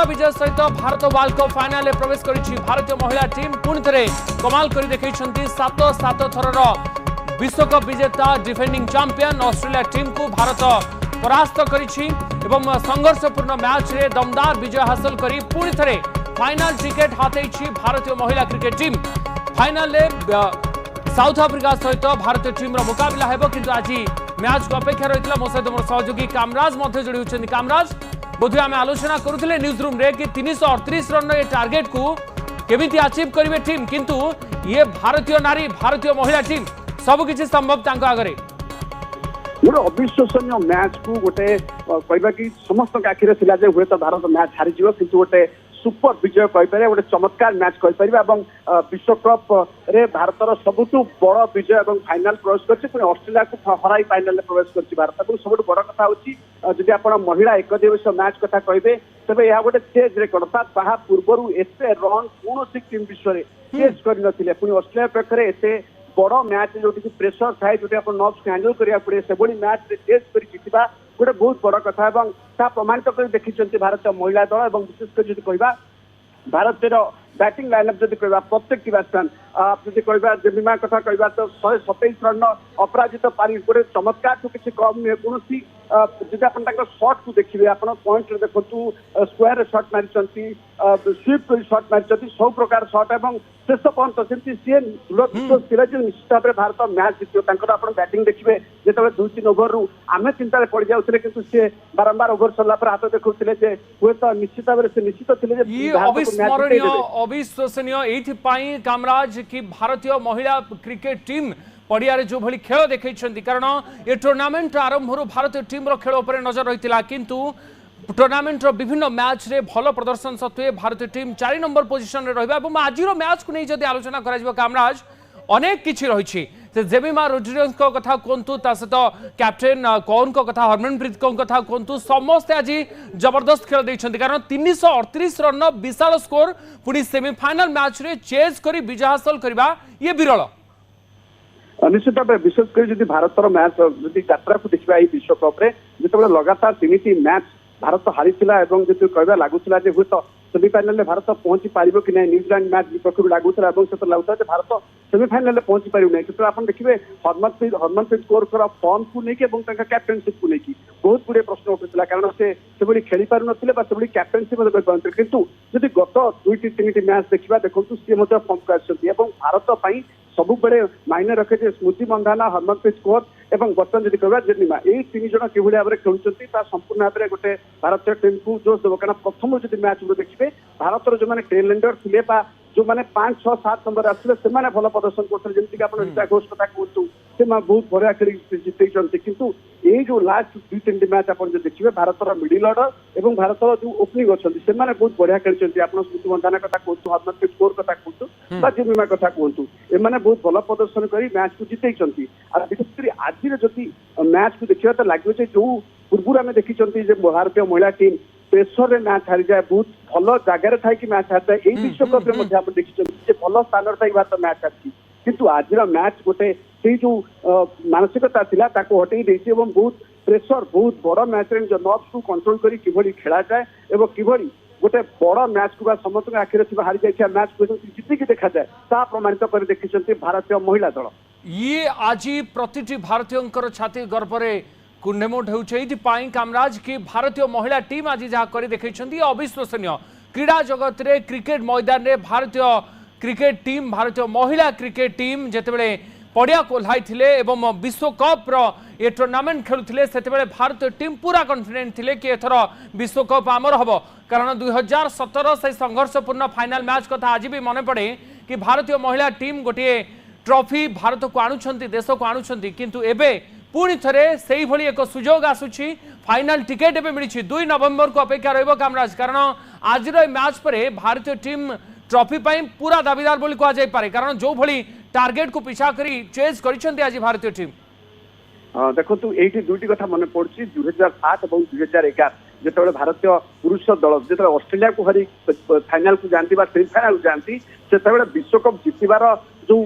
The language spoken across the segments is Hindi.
बड़ विजय सहित भारत वर्ल्ड कप फाइनाल में प्रवेश करिछि भारतीय महिला टीम पुणी थे कमाल कर देखैछन्ति 7 थरर विश्वकप विजेता डिफेंडिंग चैंपियन ऑस्ट्रेलिया टीम को भारत परास्त करिछि एवं संघर्षपूर्ण मैच रे दमदार विजय हासिल करी पुणी थे फाइनल टिकेट हाथेछि भारतीय महिला cricket team. Final south Africa सहित भारतीय टीम मुकाबला हेबो किंतु आज मैच को अपेक्षा रही मो सहित मोर सहयोगी कामराज जोड़ी होती। कामराज बोध आम आलोचना करुले न्यूज रूम रे कि 338 रन ये टार्गेट को केमिति अचीव करेंगे टीम किंतु ये भारतीय नारी भारतीय महिला टीम सबकि संभव तांको आगरे गोटे अविश्वसनीय मैच को गोटे कहवा कि समस्त आखिरे थिला जे हुए तो भारत मैच हारी जीव किंतु गोटे सुपर विजय कहीपर गोटे चमत्कार मैच कहीपर विश्वकप रे भारतर सबुठ बड़ विजय और फाइनाल प्रवेश कर ऑस्ट्रेलिया को हराई फाइनाल प्रवेश कर भारत और सब बड़ कथा होती आप महिला एक दिवसीय मैच कथा कहे तेज यह गोटे चेज रेकर्ड अर्थात पूर्व एत रन कौन टीम विश्व में चेज कर ऑस्ट्रेलिया पक्षे एत बड़ मैच जो प्रेसर थाए जो नर्व्स हैंडल करा पड़े से मैच चेज कर जीतवा गोटे बहुत बड़ कथा प्रमाणित कर देखी भारतीय महिला दल और विशेषकर जो कह भारतीय बैटिंग लाइनअप जो कह प्रत्येक बैट्समैन जी कह जेमिमा कथा कह तो 127 रन अपराजित पारी गोटे चमत्कार तो किसी कम नुहे कौन जब आप शॉट को देखिए आप पॉइंट देखु स्क्वायर शॉट मारी स्वीप शॉट मारी सब प्रकार शॉट और शेष पर्यटन सी विश्वास थी निश्चित भाव में भारत मैच जीत आप बैटिंग देखिए जो 2-3 ओवर रु आम चिंतार पड़ जाऊे कि सी बारंबार ओवर सरला हाथ देखुले हुए तो निश्चित भाव से निश्चित अविश्वसनीय कामराज कि भारतीय महिला क्रिकेट टीम पड़िया जो भली खेल देखते कारण ये टूर्नामेंट आरंभ भारतीय टीम खेल पर नजर रही किंतु टूर्नामेंट विभिन्न मैच रे भल प्रदर्शन सत्वे भारतीय टीम 4 नंबर पोजिशन रे रहिबा एवं आज मैच को नहीं जदि आलोचना करा कामराज अनेक किछि रही जेमिमा रोड्रिगेज को कथा कहतु सहित कैप्टेन कौन को कथा हरमनप्रीत कौर कथा कहतु समस्ते आज जबरदस्त खेल देखते कारण 338 रन विशाल स्कोर पुणी सेमिफाइनाल मैच रे चेज करी विजय हासिल करबा ये विरल निश्चित भाव विशेषकर भारतर मैच जदि यात्रा को देखा विश्वकप जो लगातार 3 मैच भारत हारी जो कहवा लगुला हूँ तो सेमिफाइनाल में भारत पहुंची पार कि नहीं न्यूजीलैंड मैच पक्ष लगुला लगुता भारत सेमिफाइनाल में पहुंची पार नहीं जो आप देखिए हरमनप्रीत कौर फॉर्म को लेकिन कैप्टेनशिप को लेकिन बहुत गुड़े प्रश्न उठुला कारण से खेली पार ना कैप्टेनशिप करते किंतु जब गत 2-3 मैच देखा देखो सी फॉर्म को भारत सबु बड़े मायने रखे स्मृति मंधाना हरमनप्रीत कौर और बर्तमान जब कह जेमिमा यही 3 जन कि भाव में खेलुंट संपूर्ण भाव में गोटे भारतीय टीम को जोश देव कारण प्रथम जो मैच को देखिए भारतर जो मैंने टेलेंडर थे जो मैंने 5-6-7 नंबर आसते से भल प्रदर्शन करते जमीक आप रीता घोष कथा कहतु से बहुत बढ़िया खेल जितने किंतु ये जो लास्ट 2-3 मैच आप देखिए भारतर मिडिल ऑर्डर और भारतर जो ओपनिंग अच्छा से बहुत बढ़िया खेलते आप स्मृति मंधाना कथा कहतु हरमनप्रीत कौर कथा कहतु जेमिमा कथा कहतु एम बहुत भल प्रदर्शन कर मैच को जितई विशेषकर आज जदि मैच को देखा तो लगे जो पूर्व आम देखी भारतीय महिला टीम प्रेसर रे मैच हारी जाए बहुत भल जगार था कि मैच हारी जाए यही विश्वकप में देखी भल स्थान था भारत मैच हारी किंतु आज मैच गोटे से जो मानसिकता थी हटई देती बहुत प्रेसर बहुत बड़ मैच जो नर्व्स को कंट्रोल करी किभली खेला जाए और किभली गोटे बड़ मैच को समस्त आखिर थी हारी जाइए मैच को जितिकी देखा जाए ता प्रमाणित कर देखी भारतीय महिला दल ये आज प्रति भारतीय छाती गर्भरे कुंडेमोट होपाई कामराज की भारतीय महिला टीम आज जहाँ कर देखते अविश्वसनीय क्रीड़ा जगत रे क्रिकेट मैदान रे भारतीय क्रिकेट टीम भारतीय महिला क्रिकेट टीम जितेबले पड़िया को ओह्लाई विश्वकप ये टूर्नामेंट खेलुले से भारतीय टीम पूरा कॉन्फिडेंट थिले कि एथर विश्वकप आमर हम कारण 2017 से संघर्षपूर्ण फाइनाल मैच कथा आज भी मन पड़े कि भारतीय महिला टीम गोटे ट्रॉफी भारत को आणुछंती देश को आणुछंती किंतु एबे पुणी थे से भली एक सुजोग आसुची फाइनाल टिकेट एबे मिली 2 नवेम्बर को अपेक्षा रहिबो कामराज कारण आज मैच पर भारतीय टीम ट्रॉफी पूरा दाबीदार बोली कह जाय पारे कारण जो भली टार्गेट को पीछा करी चेज करिसेंती आज भारतीय टीम देखो ये दुईटी कथा मन पड़ी 2007 और 2011 जो भारतीय पुरुष दल जो ऑस्ट्रेलिया को हरी फाइनाल को जाती सेमिफाइनाल को जाती से विश्वकप जितबार जो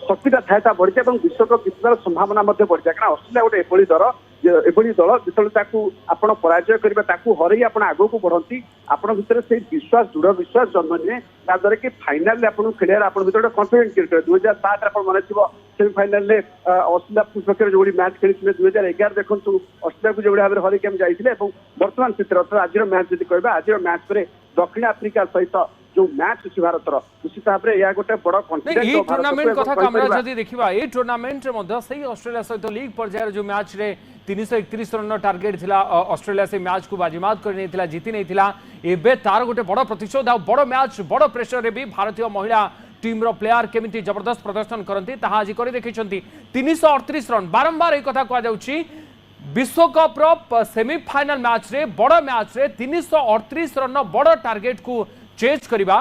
शक्तिटा थाए बढ़ी जाए विश्वकप जितबार संभावना बढ़ी जाए कारण ऑस्ट्रेलिया गोटे एभली दल एभली दल जो आपण पराजय करबा ताकू हरई आपण आगो को बढ़ती आपण भितर से विश्वास दृढ़ विश्वास जन्म निए द्वारा कि फाइनाल आपण खेलियार आपण भितर कॉन्फिडेंस क्रिएट 2007 आपण मन थिबो सेमीफाइनाल रे ऑस्ट्रेलिया पक्षर जो मैच खेली 2011 देखु ऑस्ट्रेलिया को जो भाव में हरई हम जाइए वर्तमान स्थित आज मैच जब कह आज मैच पर दक्षिण आफ्रिका सहित जो मैच अच्छी भारत निश्चित भाव में यह गोटे बड़ कॉन्फिडेंस टूर्नामेंट कथा कामराज जदि देखिबा ए टूर्नामेंट रे मध्य सही ऑस्ट्रेलिया सहित लीग पर्यायर जो मैच रे 331 रन टार्गेट थिला ऑस्ट्रेलिया से मैच को बाजीमात कर नहीं थिला जीति नहीं थिला एबे तार गोटे बड़ प्रतिशोध आ बड़ मैच बड़ प्रेशर रे भी भारतीय महिला टीम रो प्लेयर केमिति जबरदस्त प्रदर्शन करंती ताहा आज करि देखिसंती 338 रन बारंबार ए कथा को जाउची विश्वकप रो सेमीफाइनल मैच रे बड़ मैच रे 338 रन बड़ टार्गेट को चेज करबा